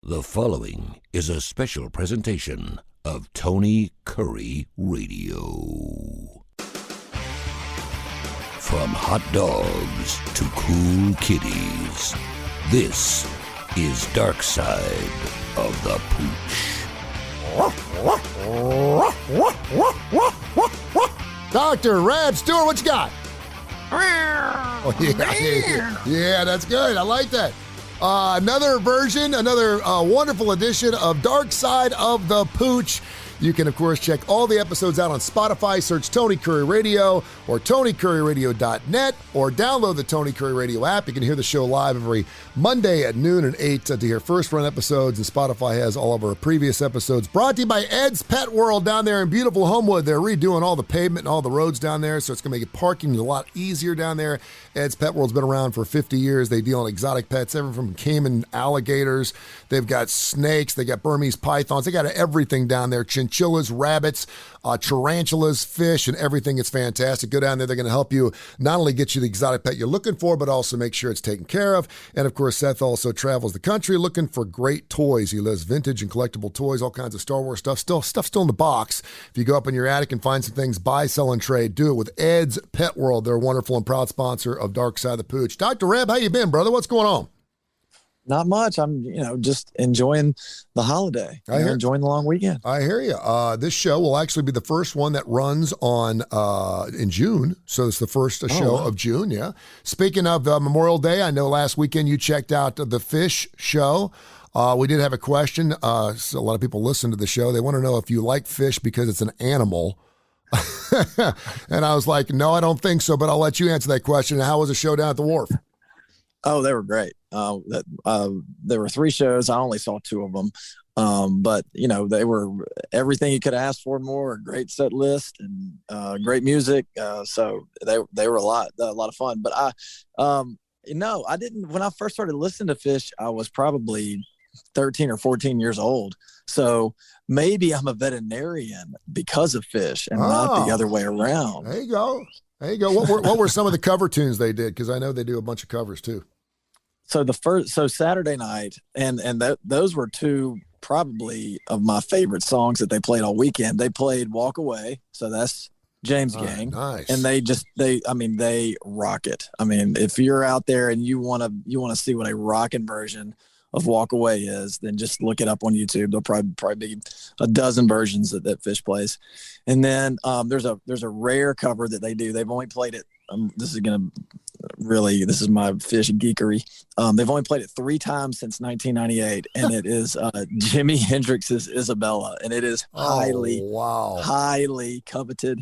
The following is a special presentation of Tony Kurre Radio. From hot dogs to cool kitties, this is Darkside of the Pooch. Dr. Rab Stewart, what you got? Oh, yeah, that's good. I like that. Another version, another wonderful edition of Darkside of the Pooch. You can, of course, check all the episodes out on Spotify. Search Tony Kurre Radio or TonyKurreRadio.net or download the Tony Kurre Radio app. You can hear the show live every Monday at noon and 8 to hear first-run episodes, and Spotify has all of our previous episodes. Brought to you by Ed's Pet World down there in beautiful Homewood. They're redoing all the pavement and all the roads down there, so it's going to make parking a lot easier down there. Ed's Pet World's been around for 50 years. They deal in exotic pets, everything from caiman alligators. They've got snakes. They got Burmese pythons. They got everything down there. Chinchillas, rabbits, tarantulas, fish, and everything. It's fantastic. Go down there. They're going to help you not only get you the exotic pet you're looking for, but also make sure it's taken care of. And, of course, Seth also travels the country looking for great toys. He loves vintage and collectible toys, all kinds of Star Wars stuff. Stuff still in the box. If you go up in your attic and find some things, buy, sell, and trade, do it with Ed's Pet World. They're a wonderful and proud sponsor of Darkside of the Pooch. Dr. Reb, how you been, brother? What's going on? Not much. I'm, just enjoying the holiday. Enjoying the long weekend. I hear you. This show will actually be the first one that runs on in June. So it's the first show of June. Yeah. Speaking of Memorial Day, I know last weekend you checked out the Phish show. We did have a question. So a lot of people listen to the show. They want to know if you like fish because it's an animal. And I was like, no, I don't think so, but I'll let you answer that question. How was the show down at the wharf? Oh, they were great. There were 3 shows. I only saw 2 of them. But they were everything you could ask for, more a great set list and great music. So they were a lot of fun. But I didn't, when I first started listening to Phish, I was probably 13 or 14 years old. So maybe I'm a veterinarian because of Phish and not the other way around. There you go. What were some of the cover tunes they did? Because I know they do a bunch of covers too. So Saturday night, and those were 2 probably of my favorite songs that they played all weekend. They played "Walk Away," so that's James Gang, nice. And they rock it. I mean, if you're out there and you want to see what a rockin' version of "Walk Away" is, then just look it up on YouTube. There'll probably be a dozen versions that Phish plays. And then there's a rare cover that they do. They've only played it. This is my Phish geekery. They've only played it 3 times since 1998, and it is Jimi Hendrix's "Isabella," and it is highly coveted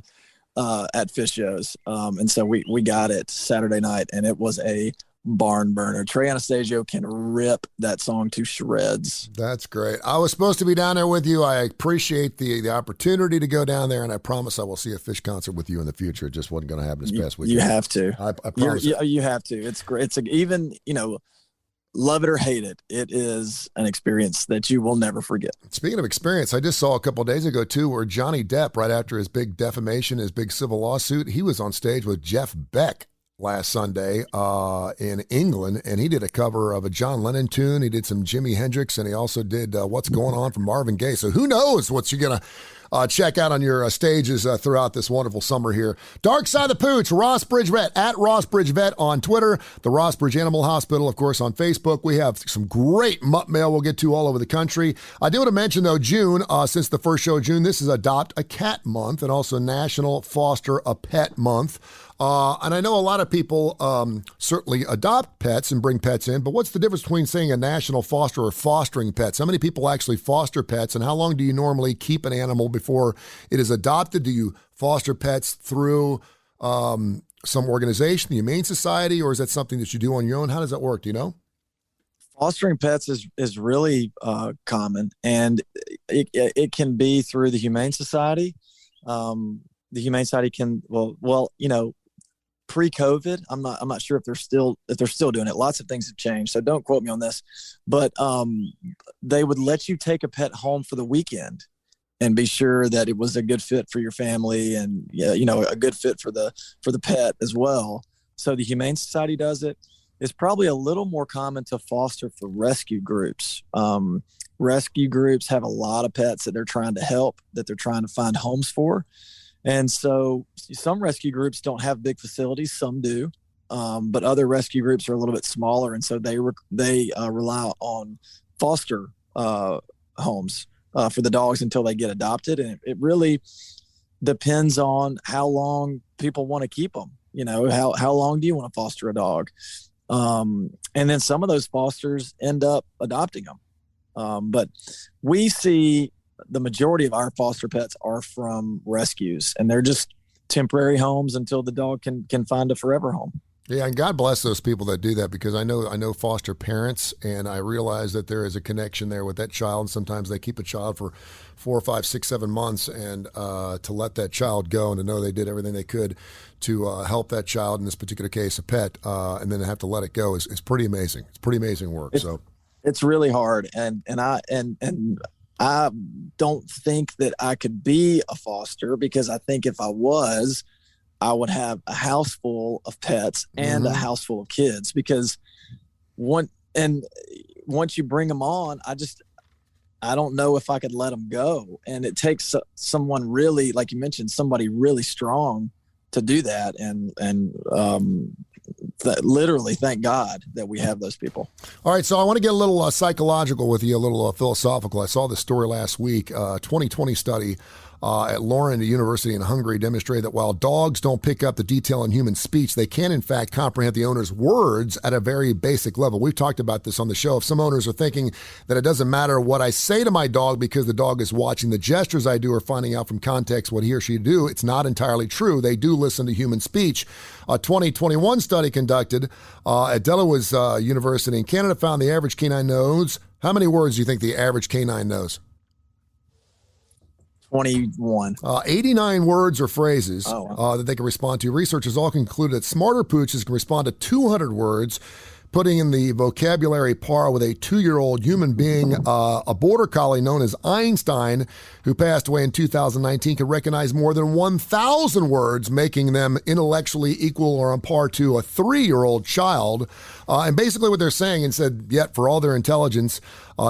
at Phish shows. And so we got it Saturday night, and it was a barn burner. Trey Anastasio can rip that song to shreds. That's great. I was supposed to be down there with you. I appreciate the opportunity to go down there, and I promise I will see a Phish concert with you in the future. It just wasn't going to happen this past weekend. You have to. I promise. You have to. It's great. It's even, love it or hate it, it is an experience that you will never forget. Speaking of experience, I just saw a couple of days ago, too, where Johnny Depp, right after his big defamation, his big civil lawsuit, he was on stage with Jeff Beck last Sunday in England, and he did a cover of a John Lennon tune. He did some Jimi Hendrix, and he also did What's Going On from Marvin Gaye. So who knows what you're going to check out on your stages throughout this wonderful summer here. Darkside of the Pooch, Ross Bridge Vet, at Ross Bridge Vet on Twitter, the Ross Bridge Animal Hospital, of course, on Facebook. We have some great mutt mail we'll get to all over the country. I do want to mention, though, June, since the first show of June, this is Adopt a Cat Month and also National Foster a Pet Month. And I know a lot of people certainly adopt pets and bring pets in, but what's the difference between saying a national foster or fostering pets? How many people actually foster pets, and how long do you normally keep an animal before it is adopted? Do you foster pets through some organization, the Humane Society, or is that something that you do on your own? How does that work? Do you know? Fostering pets is really common, and it can be through the Humane Society. The Humane Society can, pre-COVID, I'm not sure if they're still doing it. Lots of things have changed, so don't quote me on this. But they would let you take a pet home for the weekend and be sure that it was a good fit for your family, and a good fit for the pet as well. So the Humane Society does it. it's probably a little more common to foster for rescue groups. Rescue groups have a lot of pets that they're trying to help, that they're trying to find homes for. And so some rescue groups don't have big facilities, some do. But other rescue groups are a little bit smaller. And so they rely on foster homes for the dogs until they get adopted. And it really depends on how long people want to keep them. You know, how long do you want to foster a dog? And then some of those fosters end up adopting them. But we see the majority of our foster pets are from rescues, and they're just temporary homes until the dog can find a forever home. Yeah, and God bless those people that do that, because I know foster parents, and I realize that there is a connection there with that child. And sometimes they keep a child for 4, 5, 6, 7 months, and to let that child go and to know they did everything they could to help that child, in this particular case, a pet, and then to have to let it go is pretty amazing. It's pretty amazing work. It's really hard, and I don't think that I could be a foster, because I think if I was, I would have a house full of pets and a house full of kids, because once you bring them on, I don't know if I could let them go. And it takes someone really, like you mentioned, somebody really strong to do that. And literally, thank God that we have those people. All right, so I want to get a little psychological with you, a little philosophical. I saw this story last week. 2020 study at Leuven University in Hungary demonstrated that while dogs don't pick up the detail in human speech, they can, in fact, comprehend the owner's words at a very basic level. We've talked about this on the show. If some owners are thinking that it doesn't matter what I say to my dog because the dog is watching the gestures I do or finding out from context what he or she do, it's not entirely true. They do listen to human speech. A 2021 study conducted at Delaware University in Canada found the average canine knows. How many words do you think the average canine knows? 21. 89 words or phrases that they can respond to. Researchers all concluded that smarter pooches can respond to 200 words, putting in the vocabulary par with a 2-year-old human being. A border collie known as Einstein, who passed away in 2019, could recognize more than 1,000 words, making them intellectually equal or on par to a 3-year-old child. And basically what they're saying, and said, yet for all their intelligence,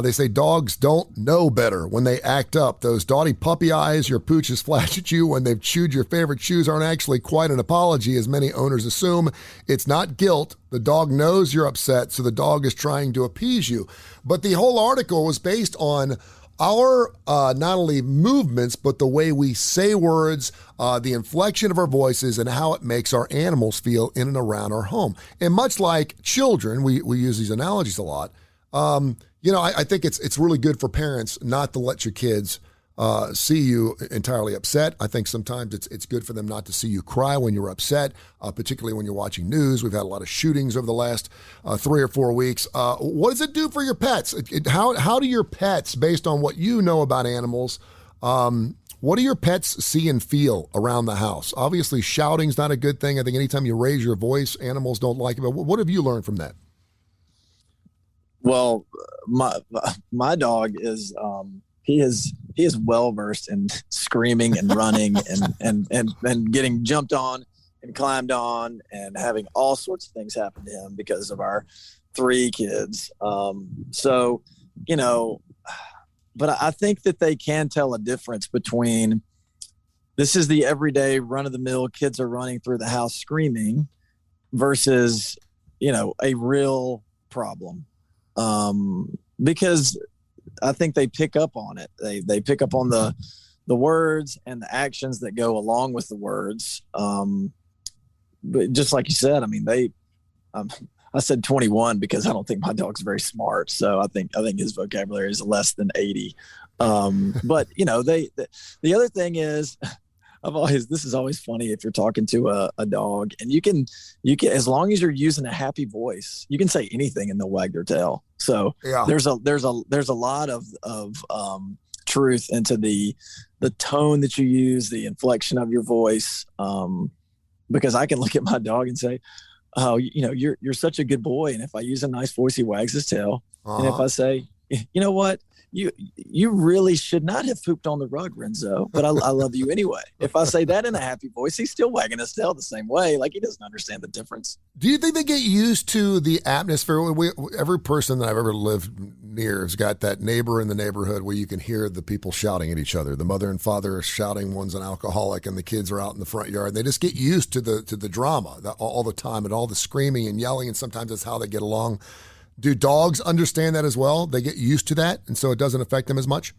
they say dogs don't know better when they act up. Those dotty puppy eyes your pooches flash at you when they've chewed your favorite shoes aren't actually quite an apology, as many owners assume. It's not guilt. The dog knows you're upset, so the dog is trying to appease you. But the whole article was based on our not only movements, but the way we say words, the inflection of our voices, and how it makes our animals feel in and around our home. And much like children, we use these analogies a lot. I think it's really good for parents not to let your kids see you entirely upset. I think sometimes it's good for them not to see you cry when you're upset, particularly when you're watching news. We've had a lot of shootings over the last 3 or 4 weeks. What does it do for your pets? How do your pets, based on what you know about animals, what do your pets see and feel around the house? Obviously, shouting's not a good thing. I think anytime you raise your voice, animals don't like it. But what have you learned from that? Well, my dog is he is well versed in screaming and running and getting jumped on and climbed on and having all sorts of things happen to him because of our 3 kids. So, but I think that they can tell a difference between this is the everyday run of the mill kids are running through the house screaming versus, a real problem. Because I think they pick up on it. They pick up on the words and the actions that go along with the words. But just like you said, I mean, I said 21 because I don't think my dog's very smart. So I think his vocabulary is less than 80. But the other thing is, this is always funny if you're talking to a dog, and you can as long as you're using a happy voice, you can say anything and they'll wag their tail. So yeah. There's a lot of truth into the tone that you use, the inflection of your voice. Because I can look at my dog and say, oh, you're such a good boy. And if I use a nice voice, he wags his tail. Uh-huh. And if I say, you know what? You really should not have pooped on the rug, Renzo, but I love you anyway. If I say that in a happy voice, he's still wagging his tail the same way. Like, he doesn't understand the difference. Do you think they get used to the atmosphere? Every person that I've ever lived near has got that neighbor in the neighborhood where you can hear the people shouting at each other. The mother and father are shouting, one's an alcoholic, and the kids are out in the front yard. They just get used to the drama all the time and all the screaming and yelling, and sometimes that's how they get along. Do dogs understand that as well? They get used to that, and so it doesn't affect them as much?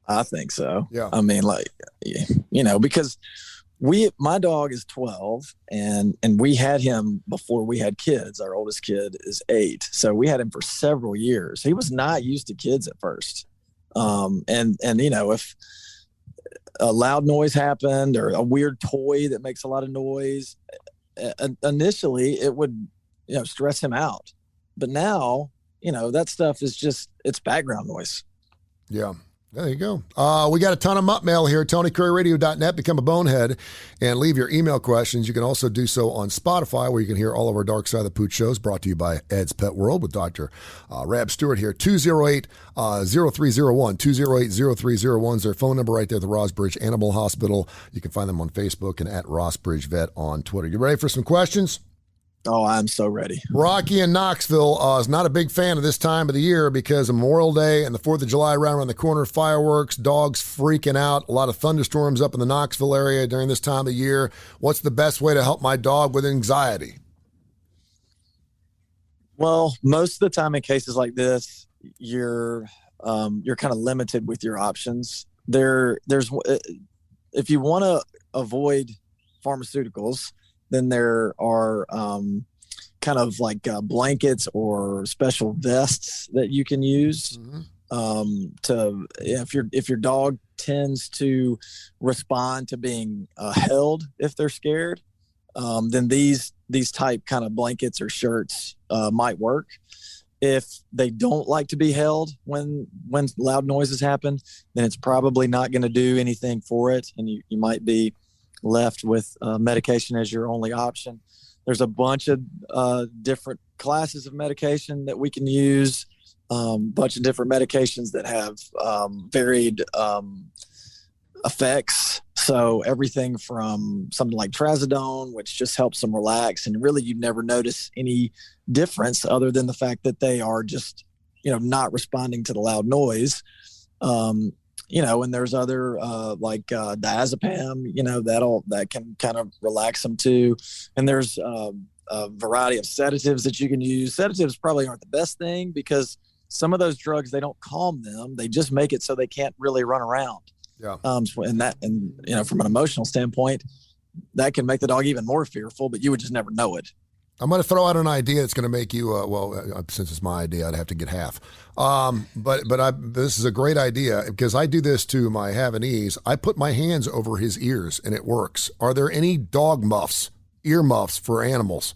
I think so. Yeah. I mean, like, because my dog is 12 and we had him before we had kids. Our oldest kid is 8. So we had him for several years. He was not used to kids at first. If a loud noise happened or a weird toy that makes a lot of noise, initially it would, stress him out. But now, that stuff is it's background noise. Yeah. There you go. We got a ton of mail here. TonyCurryRadio.net. Become a bonehead and leave your email questions. You can also do so on Spotify, where you can hear all of our Dark Side of the Pooch shows, brought to you by Ed's Pet World with Dr. Rab Stewart here. 208-0301. 208-0301 is their phone number right there at the Rossbridge Animal Hospital. You can find them on Facebook and at Rossbridge Vet on Twitter. You ready for some questions? Oh, I'm so ready. Rocky in Knoxville is not a big fan of this time of the year because of Memorial Day and the 4th of July right around the corner, fireworks, dogs freaking out, a lot of thunderstorms up in the Knoxville area during this time of year. What's the best way to help my dog with anxiety? Well, most of the time in cases like this, you're kind of limited with your options. There's if you want to avoid pharmaceuticals, then there are kind of like blankets or special vests that you can use. Mm-hmm. If your dog tends to respond to being held if they're scared, then these type kind of blankets or shirts might work. If they don't like to be held when loud noises happen, then it's probably not going to do anything for it, and you might be left with medication as your only option. There's a bunch of different classes of medication that we can use, bunch of different medications that have varied effects. So everything from something like trazodone, which just helps them relax, and really you never notice any difference other than the fact that they are just not responding to the loud noise. And there's other like diazepam, that can kind of relax them too. And there's a variety of sedatives that you can use. Sedatives probably aren't the best thing because some of those drugs, they don't calm them. They just make it so they can't really run around. Yeah. From an emotional standpoint, that can make the dog even more fearful, but you would just never know it. I'm going to throw out an idea that's going to make you, since it's my idea, I'd have to get half. This is a great idea because I do this to my Havanese. I put my hands over his ears and it works. Are there any dog muffs, ear muffs for animals?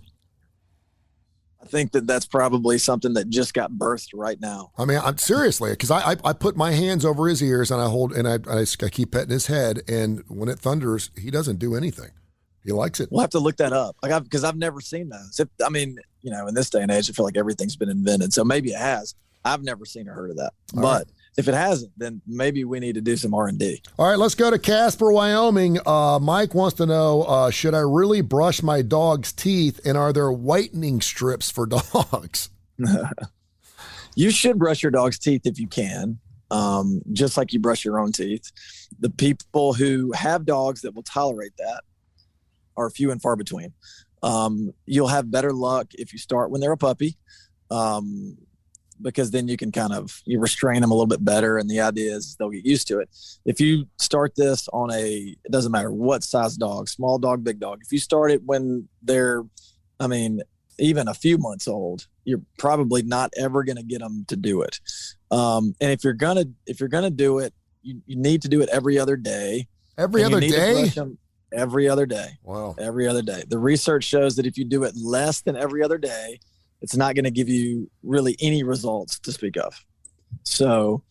I think that's probably something that just got birthed right now. I mean, I'm seriously, because I put my hands over his ears and I keep petting his head, and when it thunders, he doesn't do anything. He likes it. We'll have to look that up because I've never seen those. In this day and age, I feel like everything's been invented. So maybe it has. I've never seen or heard of that. All but right. If it hasn't, then maybe we need to do some R&D. All right, let's go to Casper, Wyoming. Mike wants to know, should I really brush my dog's teeth, and are there whitening strips for dogs? You should brush your dog's teeth if you can, just like you brush your own teeth. The people who have dogs that will tolerate that are few and far between. You'll have better luck if you start when they're a puppy, because then you can you restrain them a little bit better, and the idea is they'll get used to it. If you start this on it doesn't matter what size dog, small dog, big dog, if you start it when they're, even a few months old, you're probably not ever going to get them to do it. And if you're gonna do it, you need to do it every other day. Every other day? Every other day. Wow. Every other day. The research shows that if you do it less than every other day, it's not going to give you really any results to speak of. So,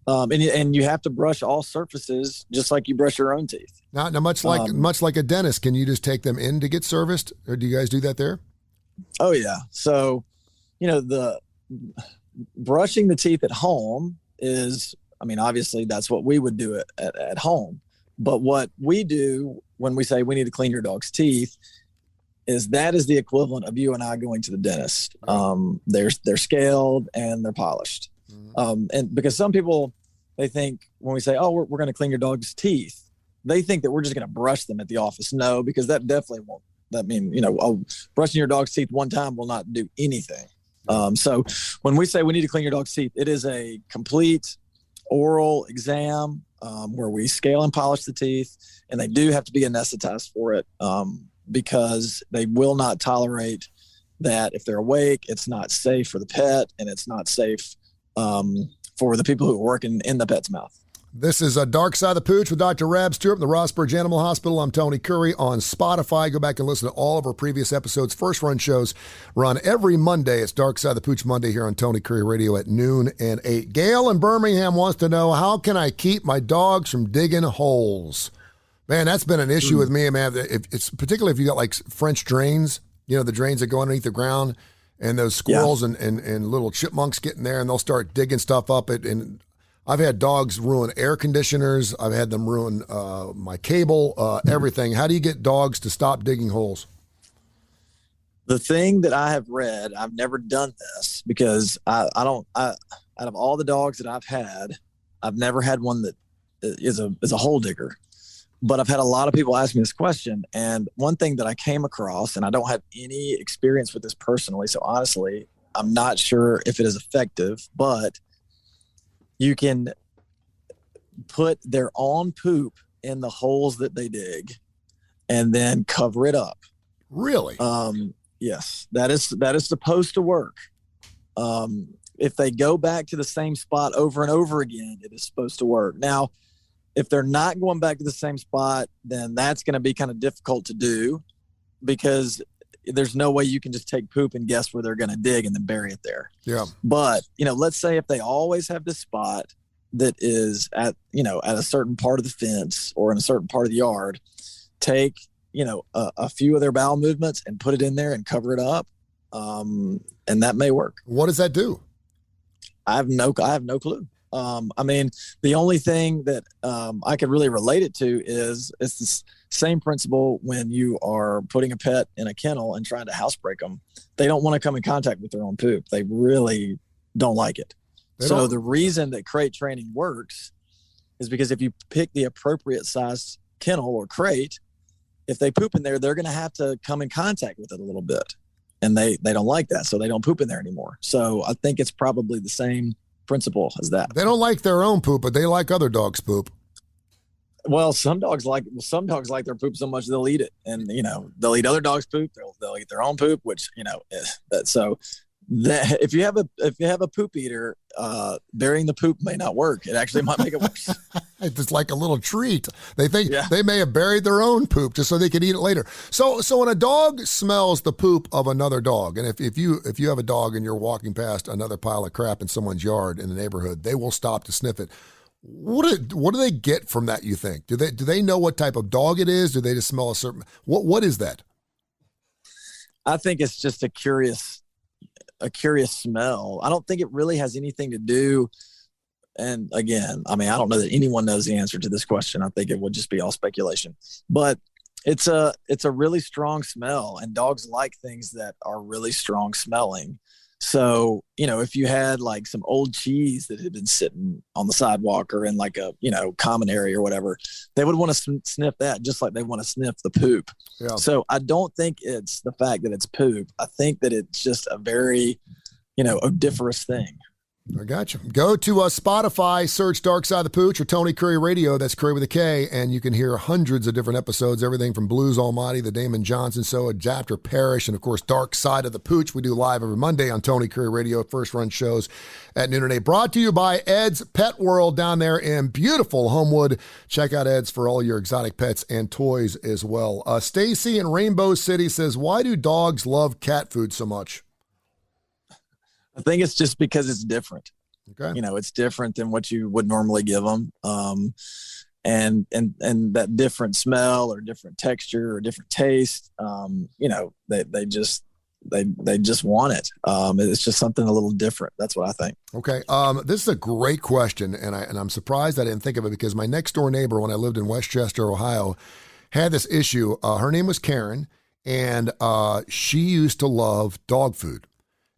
and you have to brush all surfaces just like you brush your own teeth. Now much like a dentist, can you just take them in to get serviced, or do you guys do that there? Oh yeah. So, brushing the teeth at home is, I mean, obviously that's what we would do at home. But what we do when we say we need to clean your dog's teeth is that is the equivalent of you and I going to the dentist. They're scaled and they're polished. And because some people, they think when we say, oh, we're going to clean your dog's teeth, they think that we're just going to brush them at the office. No, because that definitely won't. That mean, brushing your dog's teeth one time will not do anything. So when we say we need to clean your dog's teeth, it is a complete oral exam where we scale and polish the teeth, and they do have to be anesthetized for it because they will not tolerate that if they're awake. It's not safe for the pet, and it's not safe for the people who are working in the pet's mouth. This is Darkside of the Pooch with Dr. Rab Stewart from the Rossburg Animal Hospital. I'm Tony Kurre on Spotify. Go back and listen to all of our previous episodes. First run shows run every Monday. It's Darkside of the Pooch Monday here on Tony Kurre Radio at noon and 8. Gail in Birmingham wants to know, how can I keep my dogs from digging holes? Man, that's been an issue with me, man. It's particularly if you got like French drains, the drains that go underneath the ground, and those squirrels and little chipmunks get in there and they'll start digging stuff up. And I've had dogs ruin air conditioners. I've had them ruin my cable, everything. How do you get dogs to stop digging holes? The thing that I have read, I've never done this because I don't. Out of all the dogs that I've had, I've never had one that is a hole digger. But I've had a lot of people ask me this question, and one thing that I came across, and I don't have any experience with this personally, so honestly, I'm not sure if it is effective, but you can put their own poop in the holes that they dig and then cover it up. Really? Yes, that is supposed to work. If they go back to the same spot over and over again, it is supposed to work. Now, if they're not going back to the same spot, then that's going to be kind of difficult to do because there's no way you can just take poop and guess where they're going to dig and then bury it there. Yeah. But, let's say if they always have this spot that is at a certain part of the fence or in a certain part of the yard, take, a few of their bowel movements and put it in there and cover it up. And that may work. What does that do? I have no clue. The only thing that I could really relate it to is it's the same principle when you are putting a pet in a kennel and trying to housebreak them. They don't want to come in contact with their own poop. They really don't like it. So the reason that crate training works is because if you pick the appropriate size kennel or crate, if they poop in there, they're going to have to come in contact with it a little bit. And they don't like that, so they don't poop in there anymore. So I think it's probably the same principle as that. They don't like their own poop, but they like other dogs' poop. Well, some dogs like their poop so much they'll eat it, and they'll eat other dogs' poop. They'll eat their own poop, which so that if you have a poop eater, burying the poop may not work. It actually might make it worse. It's like a little treat. They think they may have buried their own poop just so they could eat it later. So when a dog smells the poop of another dog, and if you have a dog and you're walking past another pile of crap in someone's yard in the neighborhood, they will stop to sniff it. What do they get from that, you think? Do they know what type of dog it is? Do they just smell a certain what is that? I think it's just a curious smell. I don't think it really has anything to do. And again, I don't know that anyone knows the answer to this question. I think it would just be all speculation, but it's a really strong smell, and dogs like things that are really strong smelling. So, if you had like some old cheese that had been sitting on the sidewalk or in like a, common area or whatever, they would want to sniff that just like they want to sniff the poop. Yeah. So I don't think it's the fact that it's poop. I think that it's just a very, odoriferous thing. I got you. Go to Spotify, search Darkside of the Pooch or Tony Kurre Radio. That's Kurre with a K, and you can hear hundreds of different episodes, everything from Blues Almighty, The Damon Johnson Show, Adapter Parish, and of course Darkside of the Pooch. We do live every Monday on Tony Kurre Radio, first run shows at noon and 8. Brought to you by Ed's Pet World down there in beautiful Homewood. Check out Ed's for all your exotic pets and toys as well. Stacy in Rainbow City says, why do dogs love cat food so much? I think it's just because it's different. Okay. It's different than what you would normally give them. And that different smell or different texture or different taste, they just they just want it. It's just something a little different. That's what I think. Okay. This is a great question, and I'm surprised I didn't think of it because my next door neighbor when I lived in Westchester, Ohio, had this issue. Her name was Karen, and she used to love dog food.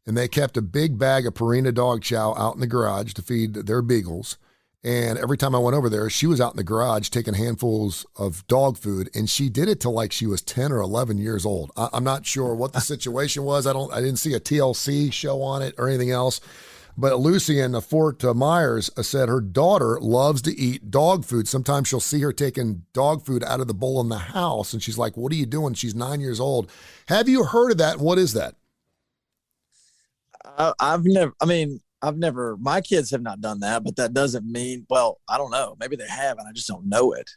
And they kept a big bag of Purina dog chow out in the garage to feed their beagles. And every time I went over there, she was out in the garage taking handfuls of dog food, and she did it till like she was 10 or 11 years old. I'm not sure what the situation was. I didn't see a TLC show on it or anything else. But Lucy in Fort Myers said her daughter loves to eat dog food. Sometimes she'll see her taking dog food out of the bowl in the house, and she's like, "What are you doing?" She's 9 years old. Have you heard of that? What is that? I've never, my kids have not done that, but that doesn't mean, well, I don't know. Maybe they have, and I just don't know it.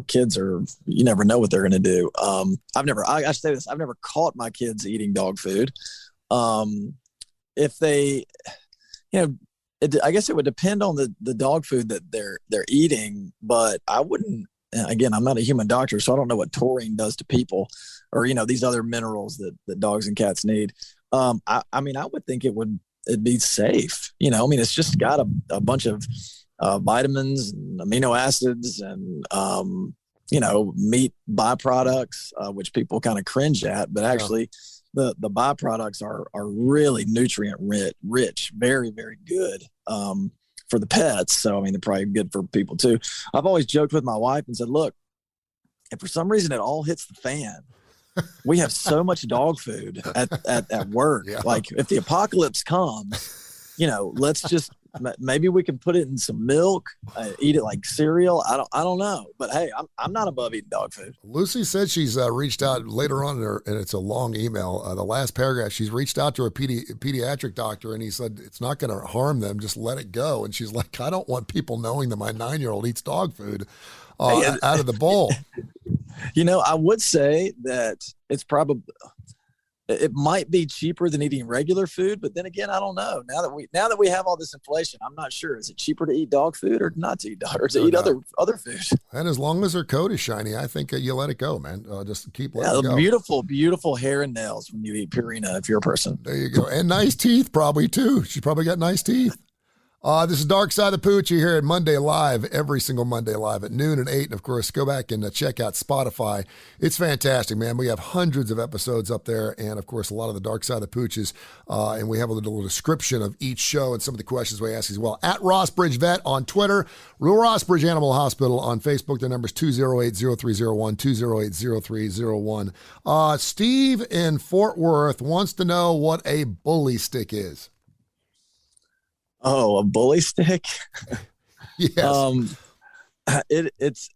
Kids you never know what they're going to do. I say this, I've never caught my kids eating dog food. If they, I guess it would depend on the dog food that they're eating, but I wouldn't, again, I'm not a human doctor, so I don't know what taurine does to people or, these other minerals that dogs and cats need. I would think it'd be safe. It's just got a bunch of vitamins and amino acids and, meat byproducts, which people kind of cringe at, but actually the byproducts are really nutrient rich, very, very good for the pets. So, they're probably good for people too. I've always joked with my wife and said, look, if for some reason it all hits the fan, we have so much dog food at work. Yeah. Like if the apocalypse comes, let's just, maybe we can put it in some milk, eat it like cereal. I don't know, but hey, I'm not above eating dog food. Lucy said she's reached out later on and it's a long email. The last paragraph, she's reached out to a pediatric doctor and he said, it's not going to harm them. Just let it go. And she's like, I don't want people knowing that my 9-year-old eats dog food out of the bowl. I would say that it might be cheaper than eating regular food, but then again, I don't know. Now that we have all this inflation, I'm not sure. Is it cheaper to eat dog food or not to eat dog, or to eat other food? And as long as their coat is shiny, I think you let it go, man. Just keep letting it go. Beautiful, beautiful hair and nails when you eat Purina if you're a person. There you go. And nice teeth probably too. She's probably got nice teeth. This is Darkside of the Pooch. You hear it Monday live, every single Monday live at noon and 8. And, of course, go back and check out Spotify. It's fantastic, man. We have hundreds of episodes up there and, of course, a lot of the Darkside of the Pooches. And we have a little description of each show and some of the questions we ask as well. At Rossbridge Vet on Twitter, Real Rossbridge Animal Hospital on Facebook. Their number is 208-0301, 208-0301. Steve in Fort Worth wants to know what a bully stick is. Oh, a bully stick? Yes. It's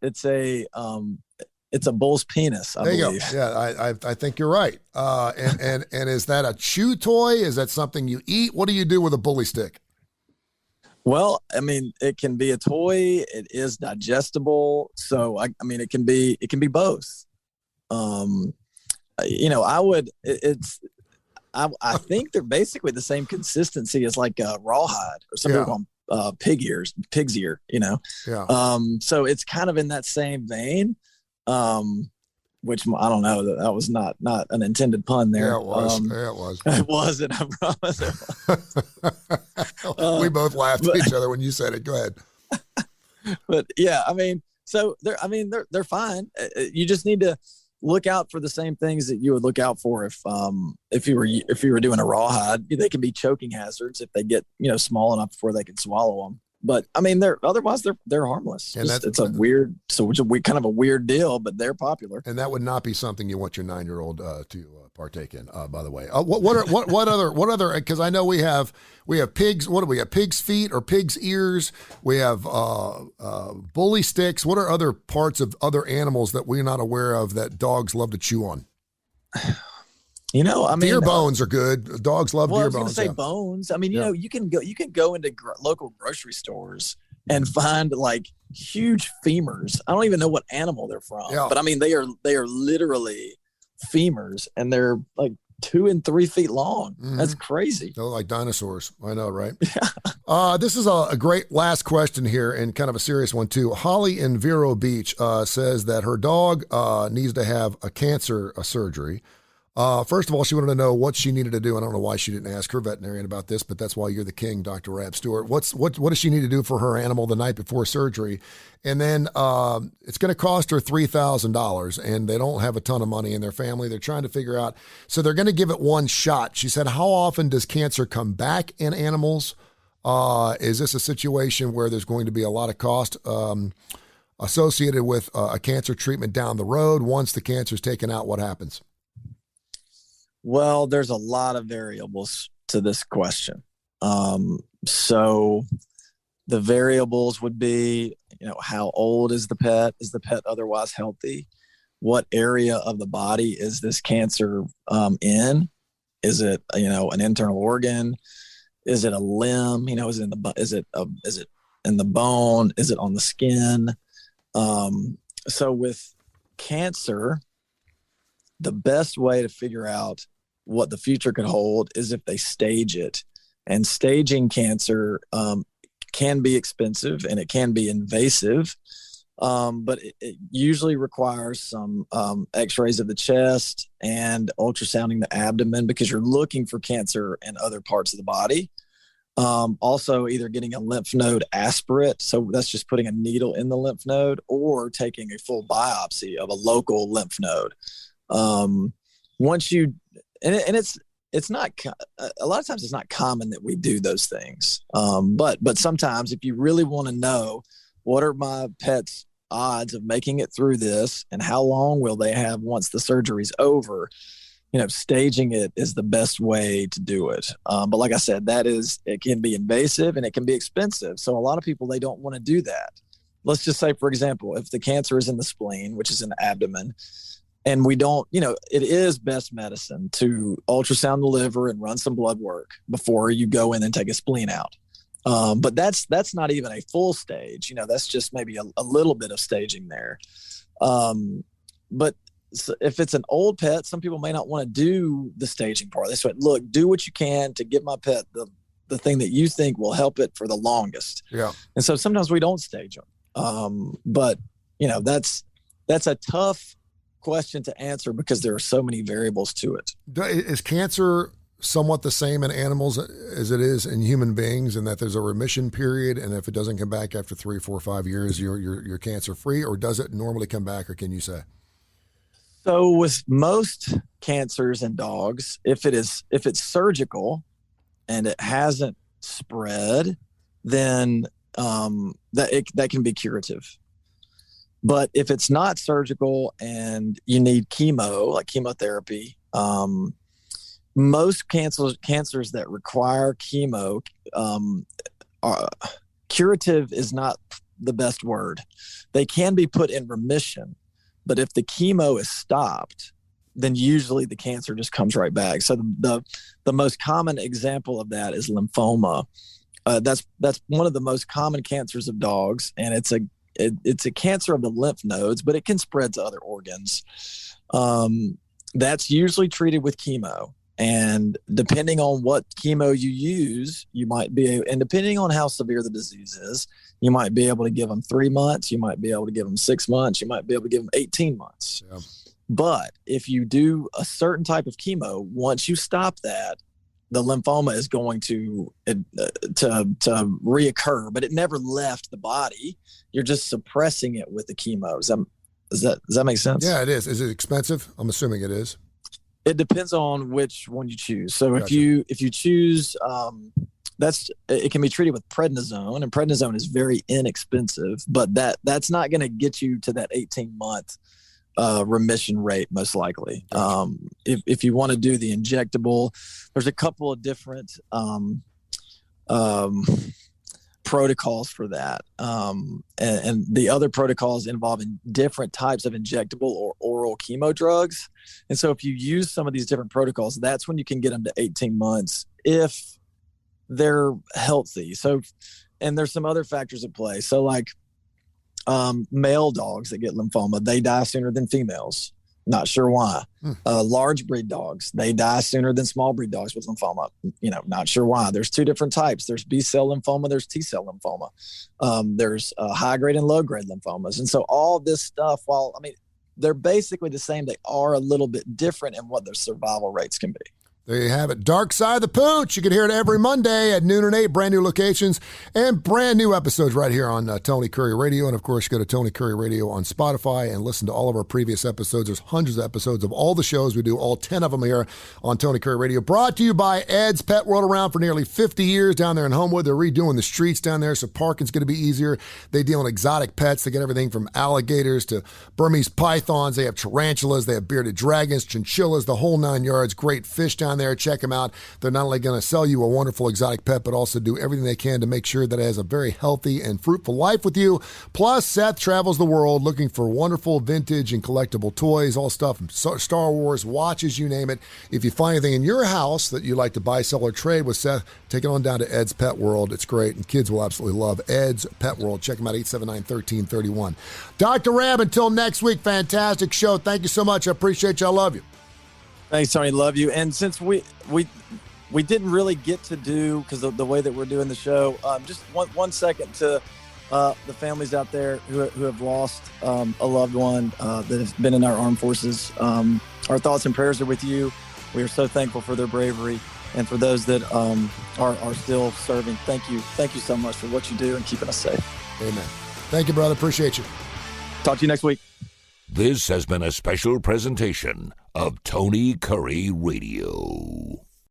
a bull's penis, I believe. There you go. Yeah, I think you're right. And is that a chew toy? Is that something you eat? What do you do with a bully stick? Well, it can be a toy. It is digestible. So it can be both. I think they're basically the same consistency as like a rawhide or something called pig's ear, Yeah. So it's kind of in that same vein, which I don't know, that was not an intended pun there. Yeah, it was. It was. It wasn't, I promise it was. We both laughed at each other when you said it. Go ahead. But yeah, so they're fine. You just need to look out for the same things that you would look out for if you were doing a rawhide. They can be choking hazards if they get small enough before they can swallow them. But they're harmless. And it's a kind of a weird deal, but they're popular. And that would not be something you want your 9-year-old to partake in. By the way, what other? Because I know we have pigs. What do we have? Pig's feet or pig's ears. We have bully sticks. What are other parts of other animals that we're not aware of that dogs love to chew on? Deer bones are good. Dogs love deer bones. I was going to say bones. You can go into local grocery stores and find like huge femurs. I don't even know what animal they're from, but they are literally femurs, and they're like 2 and 3 feet long. Mm-hmm. That's crazy. They're like dinosaurs. I know, right? This is a great last question here, and kind of a serious one too. Holly in Vero Beach says that her dog needs to have a cancer surgery. First of all, she wanted to know what she needed to do. I don't know why she didn't ask her veterinarian about this, but that's why you're the king, Dr. Rab Stewart. What does she need to do for her animal the night before surgery? And then it's going to cost her $3,000, and they don't have a ton of money in their family. They're trying to figure out. So they're going to give it one shot. She said, how often does cancer come back in animals? Is this a situation where there's going to be a lot of cost associated with a cancer treatment down the road? Once the cancer is taken out, what happens? Well, there's a lot of variables to this question. So the variables would be, how old is the pet? Is the pet otherwise healthy? What area of the body is this cancer in? Is it, an internal organ? Is it a limb? Is it in the bone? Is it on the skin? So with cancer, the best way to figure out what the future could hold is if they stage it. And staging cancer can be expensive and it can be invasive, but it usually requires some x-rays of the chest and ultrasounding the abdomen because you're looking for cancer in other parts of the body. Also, either getting a lymph node aspirate, so that's just putting a needle in the lymph node, or taking a full biopsy of a local lymph node. Once you, it's not, a lot of times it's not common that we do those things. But sometimes if you really want to know what are my pet's odds of making it through this and how long will they have once the surgery's over, staging it is the best way to do it. But like I said, it can be invasive and it can be expensive. So a lot of people, they don't want to do that. Let's just say, for example, if the cancer is in the spleen, which is in the abdomen, and we don't, it is best medicine to ultrasound the liver and run some blood work before you go in and take a spleen out. But that's not even a full stage. That's just maybe a little bit of staging there. But so if it's an old pet, some people may not want to do the staging part. They say, look, do what you can to give my pet the thing that you think will help it for the longest. Yeah. And so sometimes we don't stage them. But that's a tough question to answer because there are so many variables to it. Is cancer somewhat the same in animals as it is in human beings, and that there's a remission period, and if it doesn't come back after 3, 4, 5 years, you're cancer free, or does it normally come back, or can you say? So with most cancers in dogs, if it's surgical and it hasn't spread, then that can be curative. But if it's not surgical and you need chemo, like chemotherapy, most cancers that require chemo, curative is not the best word. They can be put in remission, but if the chemo is stopped, then usually the cancer just comes right back. So the most common example of that is lymphoma. That's one of the most common cancers of dogs, and it's a cancer of the lymph nodes, but it can spread to other organs. That's usually treated with chemo. And depending on what chemo you use, and depending on how severe the disease is, you might be able to give them 3 months. You might be able to give them 6 months. You might be able to give them 18 months. Yeah. But if you do a certain type of chemo, once you stop that, the lymphoma is going to reoccur, but it never left the body. You're just suppressing it with the chemo. Does that make sense? Yeah, it is. Is it expensive? I'm assuming it is. It depends on which one you choose. So Gotcha. if you choose, it can be treated with prednisone, and prednisone is very inexpensive, but that's not going to get you to that 18-month remission rate, most likely. Gotcha. If you want to do the injectable, there's a couple of different protocols for that. And the other protocols involving different types of injectable or oral chemo drugs. And so if you use some of these different protocols, that's when you can get them to 18 months if they're healthy. So, and there's some other factors at play. So like male dogs that get lymphoma, they die sooner than females. Not sure why. Large breed dogs, they die sooner than small breed dogs with lymphoma. Not sure why. There's 2 different types. There's B-cell lymphoma. There's T-cell lymphoma. There's high grade and low grade lymphomas. And so all this stuff, they're basically the same. They are a little bit different in what their survival rates can be. There you have it. Darkside the Pooch. You can hear it every Monday at noon and 8, brand new locations and brand new episodes right here on Tony Curre Radio. And, of course, go to Tony Curre Radio on Spotify and listen to all of our previous episodes. There's hundreds of episodes of all the shows. We do all 10 of them here on Tony Curre Radio. Brought to you by Ed's Pet World, around for nearly 50 years down there in Homewood. They're redoing the streets down there, so parking's going to be easier. They deal in exotic pets. They get everything from alligators to Burmese pythons. They have tarantulas. They have bearded dragons, chinchillas, the whole 9 yards. Great fish down there. Check them out. They're not only going to sell you a wonderful exotic pet, but also do everything they can to make sure that it has a very healthy and fruitful life with you. Plus, Seth travels the world looking for wonderful vintage and collectible toys, all stuff from Star Wars, watches, you name it. If you find anything in your house that you'd like to buy, sell, or trade with Seth, take it on down to Ed's Pet World. It's great, and kids will absolutely love Ed's Pet World. Check them out, 879-1331. Dr. Rab, until next week, fantastic show. Thank you so much. I appreciate you. I love you. Thanks, Tony. Love you. And since we didn't really get to do, because the way that we're doing the show, just one second to the families out there who have lost a loved one that has been in our armed forces. Our thoughts and prayers are with you. We are so thankful for their bravery, and for those that are still serving. Thank you so much for what you do and keeping us safe. Amen. Thank you, brother. Appreciate you. Talk to you next week. This has been a special presentation of Tony Curre Radio.